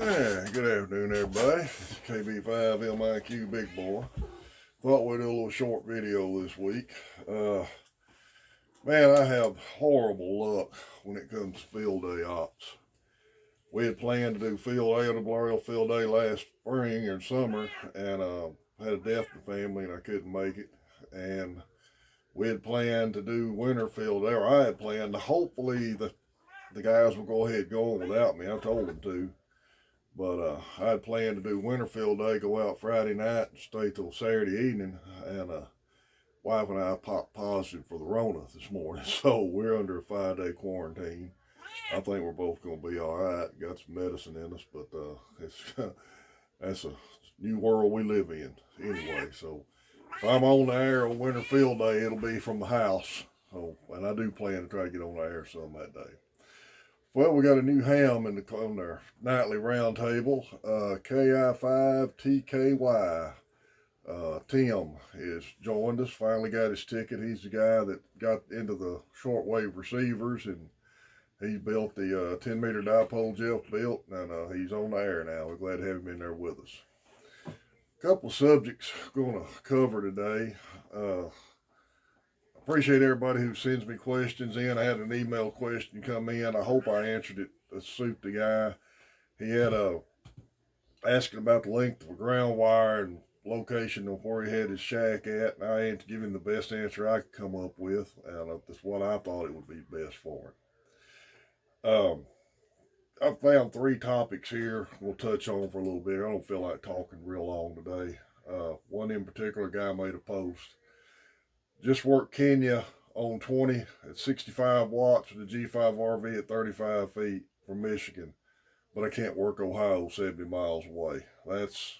Yeah, good afternoon, everybody. It's KB5MIQ Big Boy. Thought we'd do a little short video this week. Man, I have horrible luck when it comes to field day ops. We had planned to do field day, arboreal field day last spring or summer, and had a death in the family, and I couldn't make it. And we had planned to do winter field day, or I had planned to. Hopefully, the guys will go ahead going without me. I told them to. But I had planned to do Winterfield Day, go out Friday night and stay till Saturday evening. And wife and I popped positive for the Rona this morning. So we're under a 5-day quarantine. I think we're both going to be all right. Got some medicine in us, but that's a new world we live in anyway. So if I'm on the air on Winterfield Day, it'll be from the house. So, and I do plan to try to get on the air some that day. Well, we got a new ham on our nightly roundtable. KI5TKY. Tim has joined us. Finally got his ticket. He's the guy that got into the shortwave receivers, and he built the 10-meter dipole Jeff built, and he's on the air now. We're glad to have him in there with us. A couple of subjects we're going to cover today. Appreciate everybody who sends me questions in. I had an email question come in. I hope I answered it to suit the guy. He had asking about the length of a ground wire and location of where he had his shack at, and I had to give him the best answer I could come up with, and that's what I thought it would be best for him. I found 3 topics here we'll touch on for a little bit. I don't feel like talking real long today. One in particular, guy made a post. Just worked Kenya on 20 at 65 watts with a G5 RV at 35 feet from Michigan, but I can't work Ohio 70 miles away. That's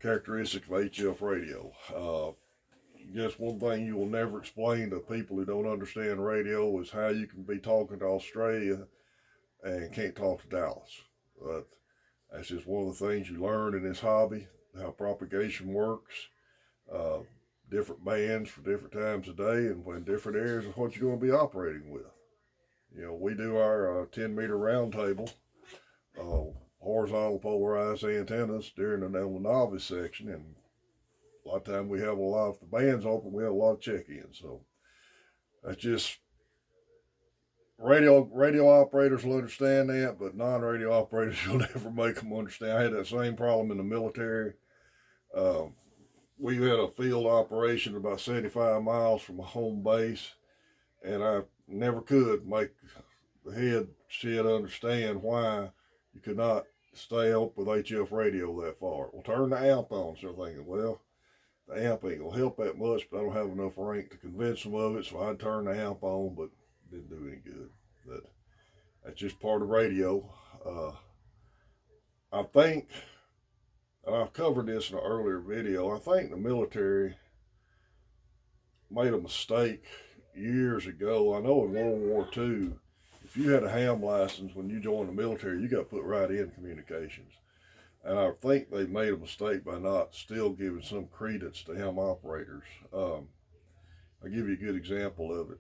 characteristic of HF radio. Just one thing you will never explain to people who don't understand radio is how you can be talking to Australia and can't talk to Dallas. But that's just one of the things you learn in this hobby, how propagation works. Different bands for different times of day and when different areas of what you're going to be operating with. You know, we do our 10-meter round table, horizontal polarized antennas during the novice section, and a lot of time we have a lot of the bands open, we have a lot of check-ins. So that's just radio operators will understand that, but non-radio operators, you'll never make them understand. I had that same problem in the military. We had a field operation about 75 miles from a home base, and I never could make the head shed understand why you could not stay up with HF radio that far. Well, turn the amp on. So they're thinking, well, the amp ain't going to help that much, but I don't have enough rank to convince them of it, so I'd turn the amp on, but it didn't do any good. That's just part of radio. I think, and I've covered this in an earlier video, I think the military made a mistake years ago. I know in World War II, if you had a ham license when you joined the military, you got put right in communications. And I think they made a mistake by not still giving some credence to ham operators. I'll give you a good example of it.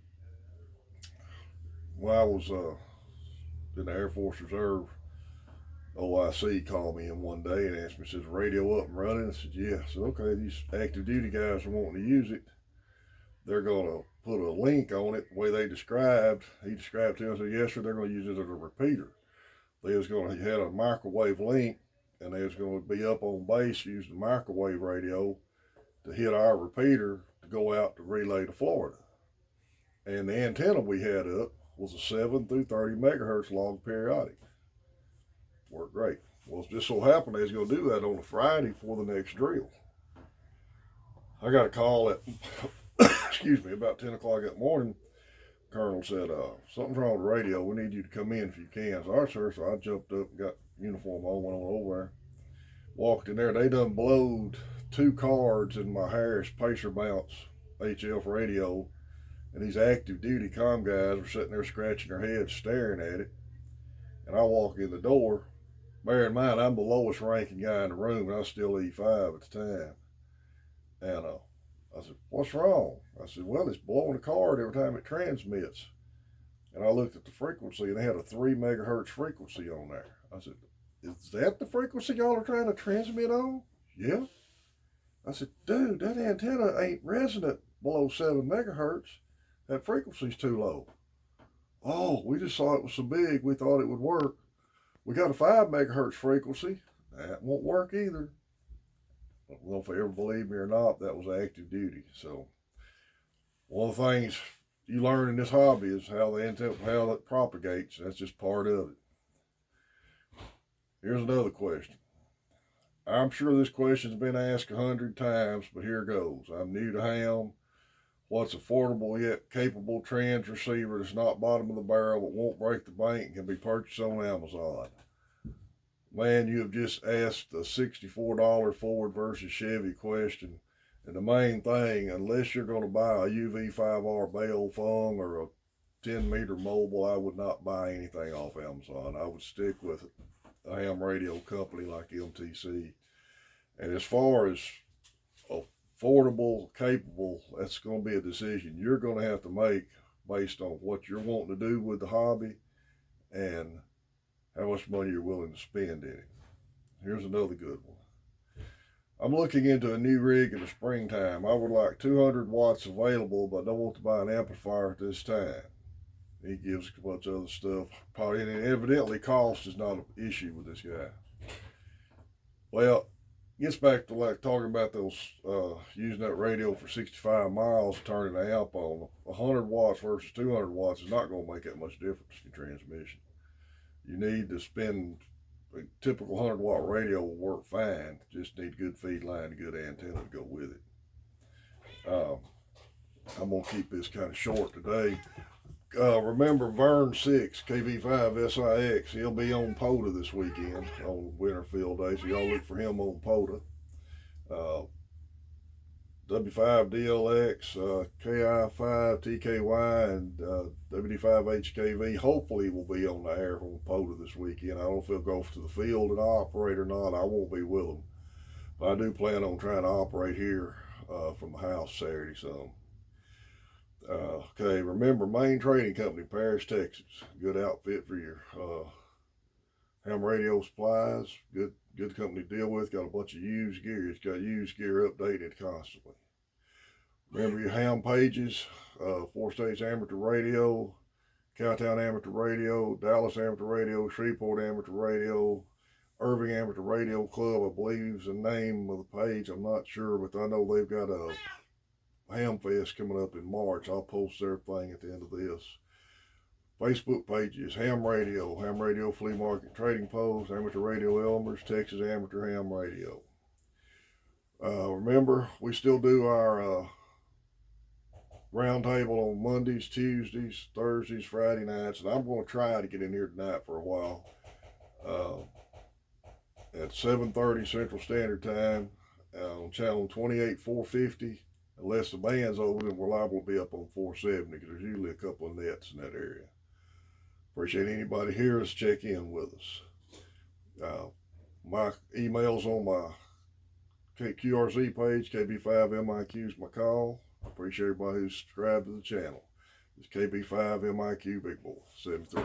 When I was in the Air Force Reserve, OIC called me in one day and asked me, says, radio up and running? I said, yeah. I said, okay, these active duty guys are wanting to use it. They're going to put a link on it the way they described. He described to him, I said, yes, sir, they're going to use it as a repeater. They was going to have a microwave link, and they was going to be up on base using the microwave radio to hit our repeater to go out to relay to Florida. And the antenna we had up was a 7 through 30 megahertz log periodic. Worked great. Well, it just so happened they was going to do that on a Friday for the next drill. I got a call at, excuse me, about 10 o'clock that morning. Colonel said, something's wrong with the radio. We need you to come in if you can. I said, all right, sir. So I jumped up and got uniform on, went on over there. Walked in there. They done blowed 2 cards in my Harris Pacer Bounce HF radio. And these active duty comm guys were sitting there scratching their heads, staring at it. And I walk in the door. Bear in mind, I'm the lowest ranking guy in the room, and I was still E5 at the time. And I said, what's wrong? I said, well, it's blowing a card every time it transmits. And I looked at the frequency, and they had a 3 megahertz frequency on there. I said, is that the frequency y'all are trying to transmit on? Yeah. I said, dude, that antenna ain't resonant below 7 megahertz. That frequency's too low. Oh, we just saw it was so big, we thought it would work. We got a 5 megahertz frequency. That won't work either. Well, if they ever believe me or not, that was active duty. So, one of the things you learn in this hobby is how it propagates. That's just part of it. Here's another question. I'm sure this question's been asked 100 times, but here goes. I'm new to ham. What's affordable yet capable trans receiver that's not bottom of the barrel but won't break the bank and can be purchased on Amazon? Man, you have just asked a $64 Ford versus Chevy question. And the main thing, unless you're going to buy a UV5R Baofeng or a 10-meter mobile, I would not buy anything off Amazon. I would stick with a ham radio company like MTC. And as far as affordable, capable, that's going to be a decision you're going to have to make based on what you're wanting to do with the hobby and how much money you're willing to spend in it. Here's another good one. I'm looking into a new rig in the springtime. I would like 200 watts available, but don't want to buy an amplifier at this time. He gives a bunch of other stuff. Probably, and evidently cost is not an issue with this guy. Well, gets back to like talking about those using that radio for 65 miles, turning the amp on. 100 watts versus 200 watts is not going to make that much difference in transmission. You need to spend a typical 100 watt radio will work fine. Just need good feed line and good antenna to go with it. I'm going to keep this kind of short today. Remember Vern 6, KV5 SIX, he'll be on Pota this weekend on Winterfield Day, so y'all look for him on Pota. W5DLX, KI5, TKY, and WD5HKV hopefully will be on the air on Pota this weekend. I don't know if they'll go to the field and operate or not. I won't be with them. But I do plan on trying to operate here from the house Saturday. So, okay, remember Main Trading Company, Paris, Texas. Good outfit for your ham radio supplies. Good company to deal with. Got a bunch of used gear. It's got used gear updated constantly. Remember your ham pages, 4 States Amateur Radio, Cowtown Amateur Radio, Dallas Amateur Radio, Shreveport Amateur Radio, Irving Amateur Radio Club, I believe is the name of the page. I'm not sure, but I know they've got a ham fest coming up in March. I'll post their thing at the end of this. Facebook pages, Ham Radio Flea Market Trading Post, Amateur Radio Elmers, Texas Amateur Ham Radio. Remember, we still do our roundtable on Mondays, Tuesdays, Thursdays, Friday nights, and I'm going to try to get in here tonight for a while at 7:30 Central Standard Time on channel 28450. Unless the band's over, then we're liable to be up on 470 because there's usually a couple of nets in that area. Appreciate anybody here to check in with us. My email's on my QRZ page, KB5MIQ is my call. Appreciate everybody who's subscribed to the channel. It's KB5MIQ Big Boy 73.